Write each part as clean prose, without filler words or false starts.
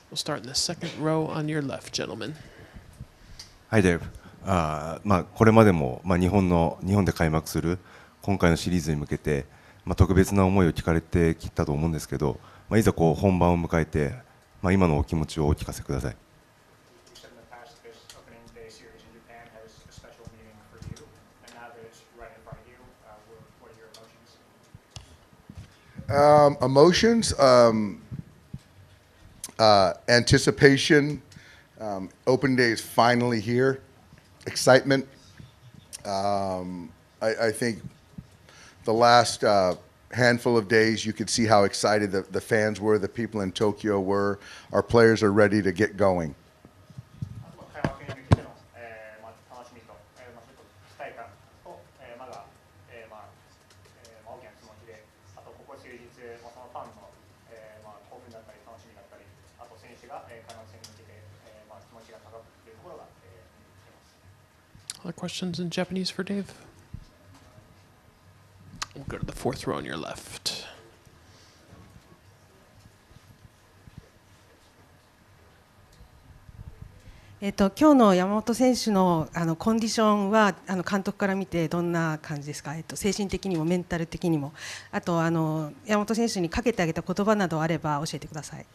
We'll start in the second row on your left, gentlemen. Hi, Dave. これまでも、日本で開幕する今回のシリーズに向けて、特別な思いを聞かれてきたと思うんですけど、いざ本番を迎えて、今のお気持ちをお聞かせください。Emotions, anticipation. Open day is finally here. Excitement. I think the last handful of days you could see how excited the fans were, the people in Tokyo were. Our players are ready to get going. Other questions in Japanese for Dave? We'll go to the fourth row on your left. 今日の山本選手のコンディションは監督から見てどんな感じですか？精神的にもメンタル的にも、あと山本選手にかけてあげた言葉などあれば教えてください。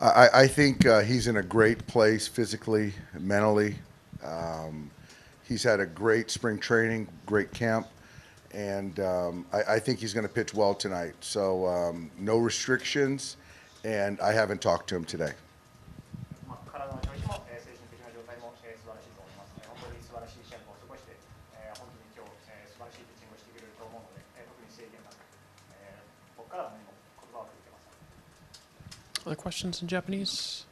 I think he's in a great place physically, mentally. He's had a great spring training, great camp, and I think he's going to pitch well tonight. So no restrictions, and I haven't talked to him today. Other questions in Japanese?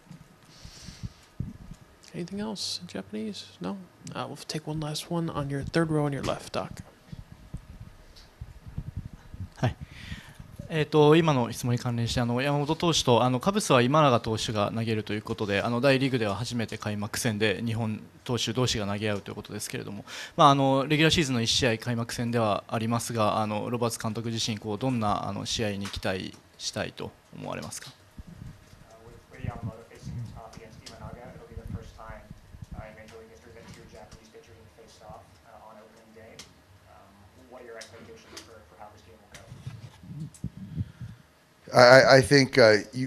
Anything else in Japanese? No? We'll take one last one on your third row on your left, Doc. はい。今の質問に関連して山本投手とカブスは今永投手が投げるということで大リーグでは初めて開幕戦で日本投手同士が投げ合うということですけれども、レギュラーシーズンの1試合開幕戦ではありますがロバーツ監督自身どんな試合に期待したいと思われますか？I think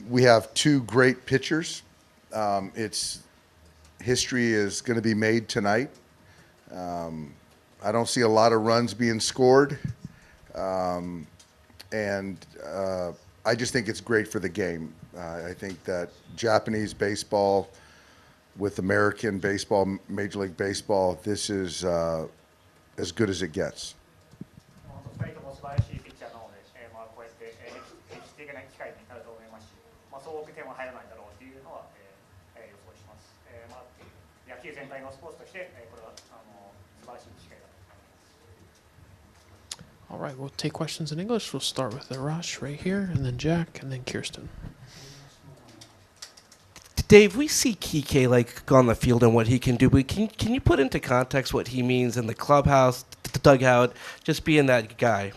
we have two great pitchers. History is going to be made tonight. I don't see a lot of runs being scored, and I just think it's great for the game. I think that Japanese baseball with American baseball, Major League Baseball, this is as good as it gets. All right, we'll take questions in English. We'll start with Arash right here, and then Jack, and then Kirsten. Dave, we see Kiké on the field and what he can do, but can you put into context what he means in the clubhouse, the dugout, just being that guy?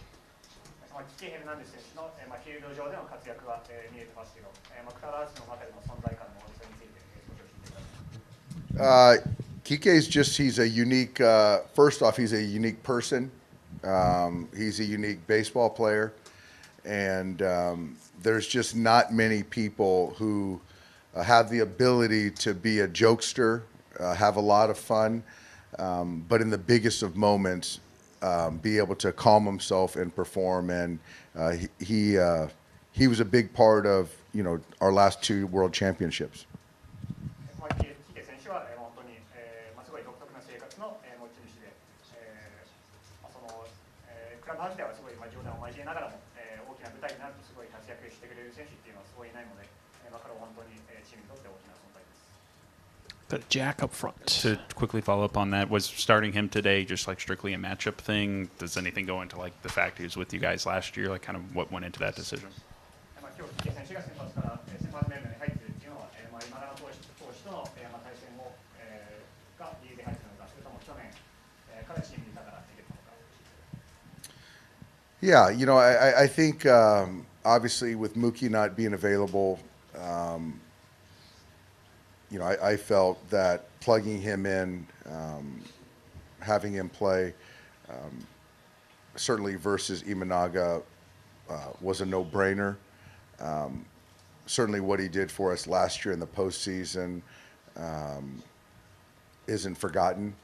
Kiké is he's a unique, first off, he's a unique person. He's a unique baseball player. And there's just not many people who have the ability to be a jokester, have a lot of fun, but in the biggest of moments, be able to calm himself and perform. And he was a big part of, our last two World Championships. Got Jack up front. To quickly follow up on that, was starting him today just strictly a matchup thing? Does anything go into the fact he was with you guys last year? Kind of what went into that decision? Yeah, I think obviously with Mookie not being available, I felt that plugging him in, having him play, certainly versus Imanaga, was a no-brainer. Certainly what he did for us last year in the postseason isn't forgotten.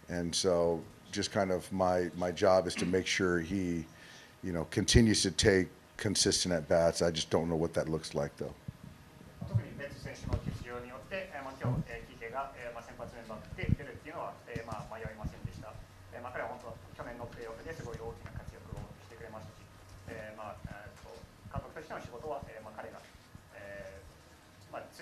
And so just kind of my job is to make sure he, continues to take consistent at-bats. I just don't know what that looks like, though. 特にベッツ選手の欠場によって、今日、キケが、先発メンバーで出るっていうのは、迷いませんでした。彼は本当、去年のプレーオフですごい大きな活躍をしてくれましたし、監督としての仕事は、彼が、常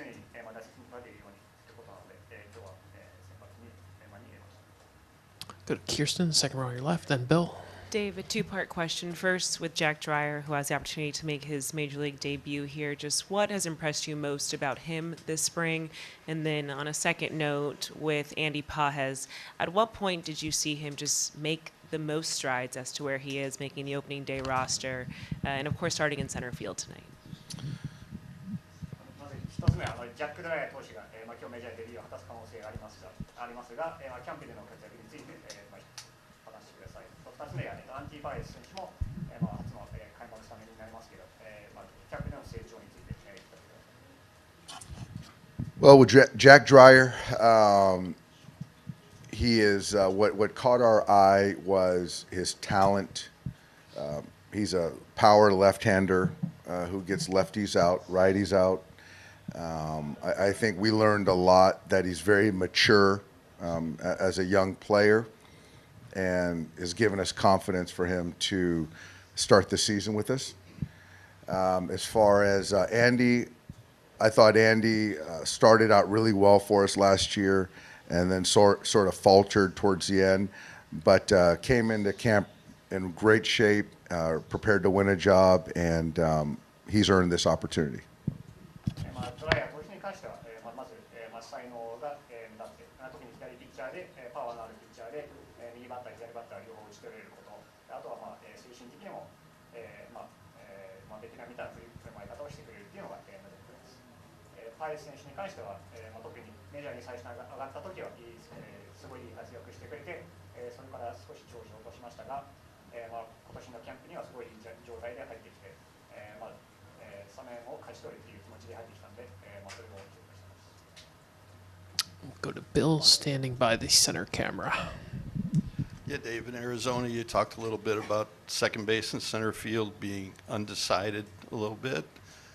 に、打席に立てるようにということなので、今日は、先発に、入れました。 Go to Kirsten, second row on your left, then Bill. Dave, a two-part question. First, with Jack Dreyer, who has the opportunity to make his major league debut here, just what has impressed you most about him this spring? And then on a second note, with Andy Pages, at what point did you see him just make the most strides as to where he is making the opening day roster, and of course starting in center field tonight? まず一つ目はジャック・ドライヤー投手が、今日メジャーデビューを果たす可能性がありますが、キャンプでの活躍について、話してください。2つ目は、アンティ・バイス選手も、初の、開幕スタメンになりますけど、キャンプでの成長について、聞かせてください。Well, with Jack Dreyer, he is what caught our eye was his talent. He's a power left-hander who gets lefties out, righties out. I think we learned a lot that he's very mature as a young player, and has given us confidence for him to start the season with us. As far as Andy, I thought Andy started out really well for us last year, and then sort of faltered towards the end, but came into camp in great shape, prepared to win a job, and he's earned this opportunity. ドライヤー投手に関しては、まず、才能が、目立って、特に左ピッチャーで、パワーのあるピッチャーで、右バッター、左バッター両方打ち取れること、あとは、精神的にも、ベテランみたいな振る舞い方をしてくれるというのが、目立っています。パイレス選手に関しては、特にメジャーに最初に上がった時は、すごいいい活躍してくれて、それから少し調子を落としましたが、今年のキャンプにはすごいいい状態で入ってきて、スタメンを勝ち取るという気持ちで入ってきたので、それを評価しています。 Go to Bill, standing by the center camera. Yeah, Dave, in Arizona, you talked a little bit about second base and center field being undecided a little bit.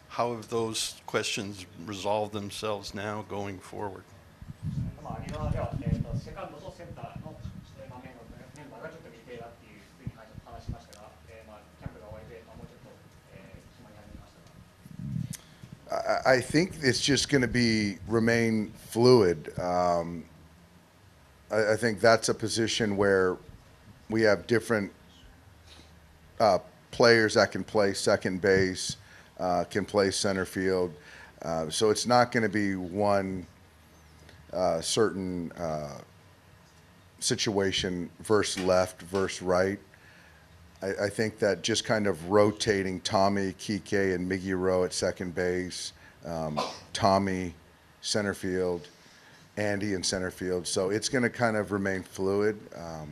How have those questions resolved themselves now going forward? アリゾナでは、セカンドとセンターの、メンバーがちょっと未定だっていうふうに話しましたが、キャンプが終えて、もうちょっと、決まり始めましたが。I think it's just going to remain fluid. I think that's a position where we have different players that can play second base, can play center field. So it's not going to be one certain situation versus left versus right. I think that just kind of rotating Tommy, Kiké, and Miggy Rowe at second base, Tommy, center field, Andy in center field. So it's going to kind of remain fluid. I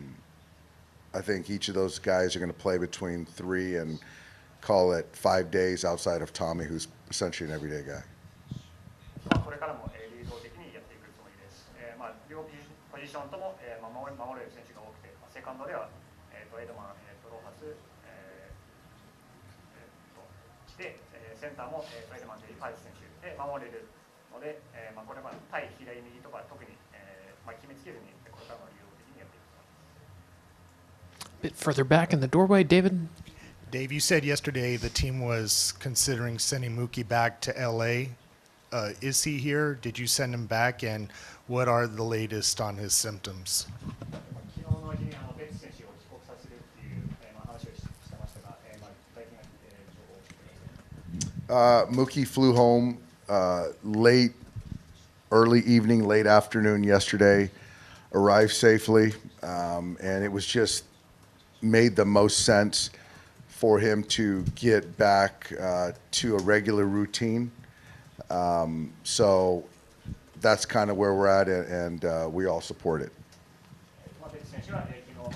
think each of those guys are going to play between 3 and call it 5 days outside of Tommy, who's essentially an everyday guy. これからも流動的にやっていくつもりです。両ポジションとも守れる選手が多くて、セカンドではエドマン、ロハス、でセンターもエドマンというパイス選手で守れるので、これは対左右とか特に決めつけずにこれからも流動的にやっていくつもりです。 Bit further back in the doorway, David. Dave, you said yesterday the team was considering sending Mookie back to LA. Is he here? Did you send him back? And what are the latest on his symptoms? 昨日の日にベッツ選手を帰国させるっていう話をしてましたが、最近の情報を教えてください。Mookie flew home early evening, late afternoon yesterday, arrived safely, and it was just made the most sense for him to get back to a regular routine. So that's kind of where we're at, and we all support it. ベッツ選手は昨日の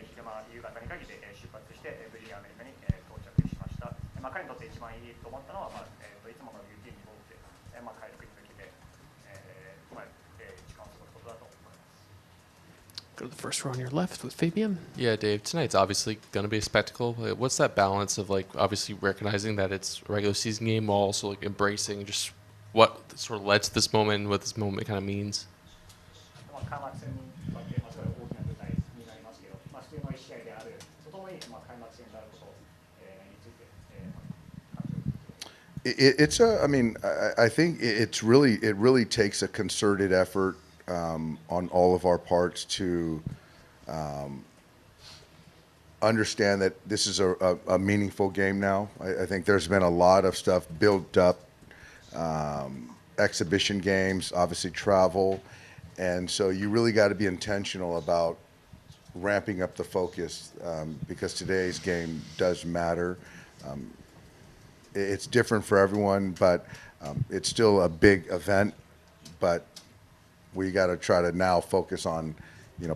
昼間、夕方にかけて出発して無事にアメリカに到着しました。彼にとって一番いいと思ったのは、いつものルーティンに戻って、回復に向けて、時間を過ごすことだと思います。Go to the first row on your left with Fabian. Yeah, Dave, tonight's obviously going to be a spectacle. What's that balance of, like, obviously recognizing that it's a regular season game while also, like, embracing just what sort of led to this moment and what this moment kind of means? 開幕戦に向かって、すごい大きな舞台になりますけど、普通の1試合であるとともに、開幕戦であることについて、It's a. I mean, I think it really takes a concerted effort on all of our parts to understand that this is a meaningful game now. I think there's been a lot of stuff built up, exhibition games, obviously travel, and so you really got to be intentional about ramping up the focus because today's game does matter. It's different for everyone, but it's still a big event. But we got to try to now focus on,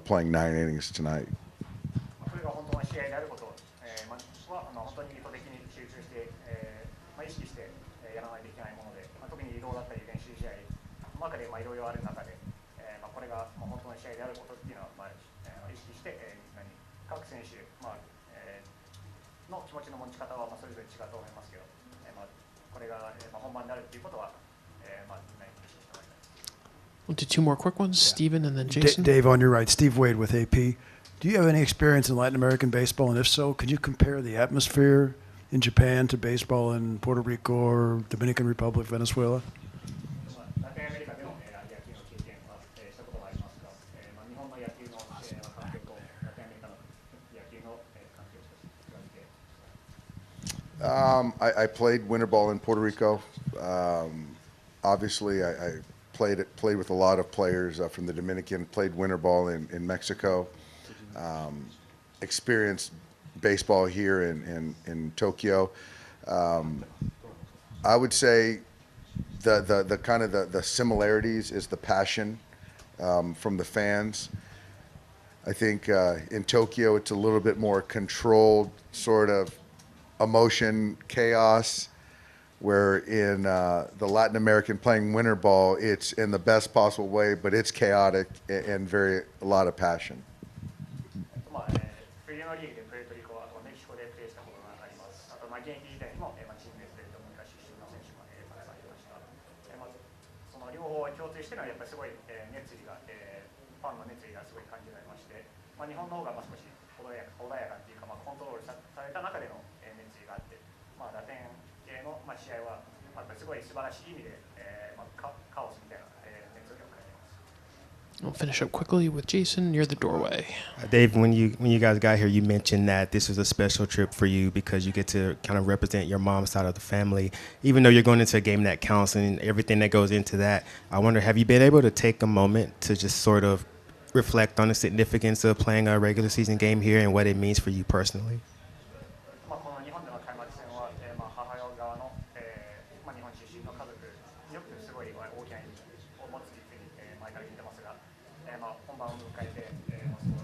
playing 9 innings tonight. これが本当の試合であることは本当に意図的に集中して、意識してやらないといけないもので、特に移動だったり練習試合の中でいろいろある中で、これが本当の試合であることっていうのは、意識して、各選手、の気持ちの持ち方はそれぞれ違うと思いますけど、これが本番であるっていうことは、みんなに意識してもらいたいです。We'll do two more quick ones, Steven and then Jason. Dave, on your right, Steve Wade with AP. Do you have any experience in Latin American baseball? And if so, could you compare the atmosphere in Japan to baseball in Puerto Rico or Dominican Republic, Venezuela? ラテンアメリカでの野球の経験はしたことがありますが、日本の野球の環境とラテンアメリカの野球の環境と比べて。I played winter ball in Puerto Rico. Obviously, I played with a lot of players from the Dominican. Played winter ball in Mexico. Experienced baseball here in Tokyo. I would say the kind of the similarities is the passion from the fans. I think in Tokyo it's a little bit more controlled sort of emotion, chaos, where in the Latin American playing winter ball, it's in the best possible way, but it's chaotic and a lot of passion. 冬のリーグでプエルトリコ、あとメキシコでプレーしたことがあります。あと現役時代にもチームでプレート昔出身の選手もたくさんいました。その両方共通してのはやっぱりすごい熱意が、ファンの熱意がすごい感じられまして、日本の方が少し穏やかっていうか、コントロールされた中での熱意があって、ラテン系の試合はやっぱりすごい素晴らしい意味で、カオスみたいな熱量を感じます。We'll finish up quickly with Jason near the doorway. Dave, when you guys got here, you mentioned that this was a special trip for you because you get to kind of represent your mom's side of the family. Even though you're going into a game that counts and everything that goes into that, I wonder, have you been able to take a moment to just sort of reflect on the significance of playing a regular season game here and what it means for you personally? この日本での開幕戦は、母親側の、日本出身の家族によってすごい大きな意味を持つというふうに、前から言ってますが、本番を迎えて、その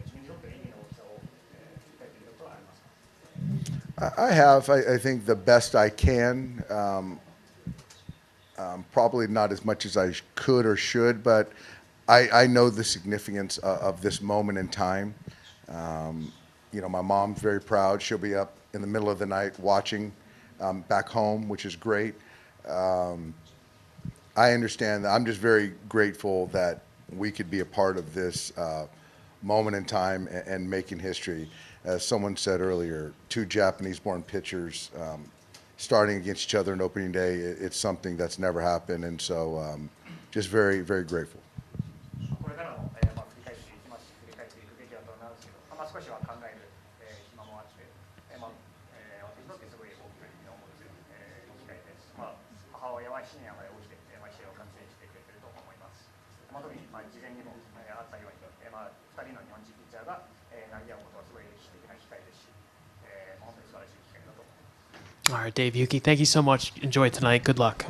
自分にとっての意味の大きさを聞きたいということはありますか？ I have. I think the best I can. Probably not as much as I could or should, but I know the significance of this moment in time. My mom's very proud. She'll be up in the middle of the night watching back home, which is great. I understand that. I'm just very grateful that we could be a part of this moment in time and making history. As someone said earlier, 2 Japanese-born pitchers starting against each other on opening day, it's something that's never happened, and so just very, very grateful. これからも、振り返っていくべきだと思いますけど、少しは考える、暇もあって、私にとってすごい大きな意味を持つ、機会です。母親は深夜まで起きて、試合を観戦してくれていると思います。特に、事前にも、あったように、2人の日本人ピッチャーが投げ合うことはすごい歴史的な機会ですし、本 All right, Dave, Yuki, thank you so much. Enjoy tonight. Good luck.